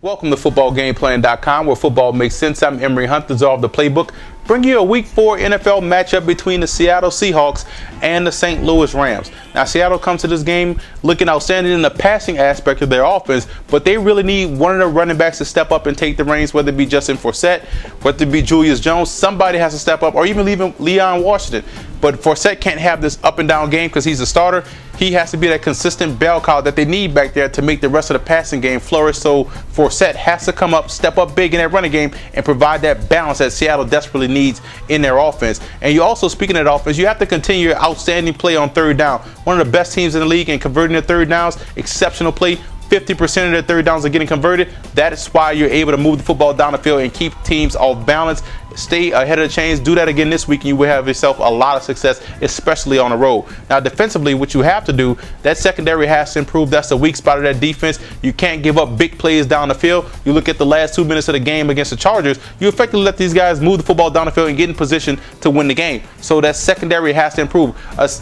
Welcome to footballgameplan.com, where football makes sense. I'm Emery Hunt, the czar of the playbook. Bring you a Week 4 NFL matchup between the Seattle Seahawks and the St. Louis Rams. Now, Seattle comes to this game looking outstanding in the passing aspect of their offense, but they really need one of the running backs to step up and take the reins, whether it be Justin Forsett, whether it be Julius Jones. Somebody has to step up, or even Leon Washington. But Forsett can't have this up and down game because he's a starter. He has to be that consistent bell cow that they need back there to make the rest of the passing game flourish. So Forsett has to come up, step up big in that running game, and provide that balance that Seattle desperately needs in their offense. And you also, speaking of that offense, you have to continue your outstanding play on third down. One of the best teams in the league in converting their third downs, exceptional play. 50% of their third downs are getting converted. That is why you're able to move the football down the field and keep teams off balance. Stay ahead of the chains. Do that again this week, and you will have yourself a lot of success, especially on the road. Now, defensively, what you have to do, that secondary has to improve. That's the weak spot of that defense. You can't give up big plays down the field. You look at the last 2 minutes of the game against the Chargers, you effectively let these guys move the football down the field and get in position to win the game. So that secondary has to improve.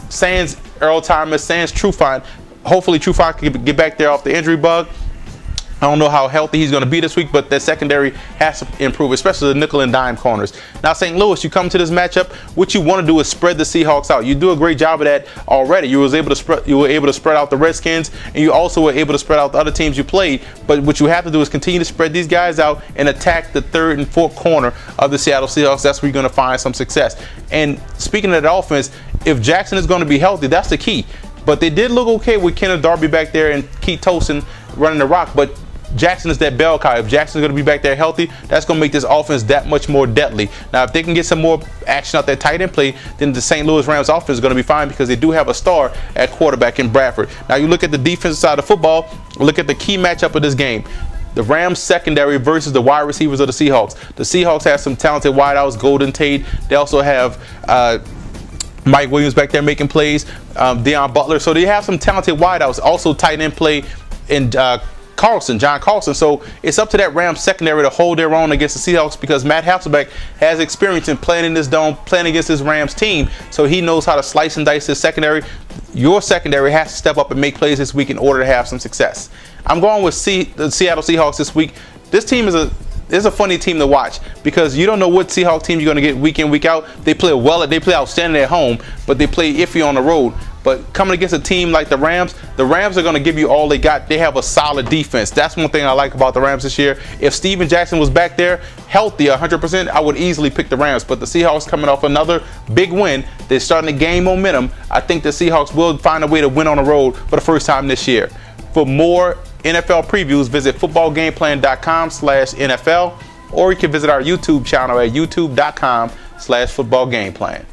Sans Earl Thomas, sans Trufant. Hopefully Trufant can get back there off the injury bug. I don't know how healthy he's going to be this week, but that secondary has to improve, especially the nickel and dime corners. Now, St. Louis, you come to this matchup, what you want to do is spread the Seahawks out. You do a great job of that already. You were able to spread out the Redskins, and you also were able to spread out the other teams you played. But what you have to do is continue to spread these guys out and attack the third and fourth corner of the Seattle Seahawks. That's where you're going to find some success. And speaking of the offense, if Jackson is going to be healthy, that's the key. But they did look okay with Kenneth Darby back there and Keith Tosin running the rock. But Jackson is that bell cow. If Jackson's going to be back there healthy, that's going to make this offense that much more deadly. Now, if they can get some more action out that tight end play, then the St. Louis Rams offense is going to be fine because they do have a star at quarterback in Bradford. Now, you look at the defensive side of football, look at the key matchup of this game. The Rams secondary versus the wide receivers of the Seahawks. The Seahawks have some talented wideouts, Golden Tate. They also have Mike Williams back there making plays, Deion Butler. So they have some talented wideouts. Also tight end play in John Carlson. So it's up to that Rams secondary to hold their own against the Seahawks because Matt Hasselbeck has experience in playing in this dome, playing against this Rams team. So he knows how to slice and dice his secondary. Your secondary has to step up and make plays this week in order to have some success. I'm going with the Seattle Seahawks this week. This team is a funny team to watch because you don't know what Seahawks team you're going to get week in, week out. They play outstanding at home, but they play iffy on the road. But coming against a team like the Rams are going to give you all they got. They have a solid defense. That's one thing I like about the Rams this year. If Steven Jackson was back there healthy 100%, I would easily pick the Rams. But the Seahawks coming off another big win, they're starting to gain momentum. I think the Seahawks will find a way to win on the road for the first time this year. For more NFL previews, visit footballgameplan.com/NFL, or you can visit our YouTube channel at youtube.com/footballgameplan.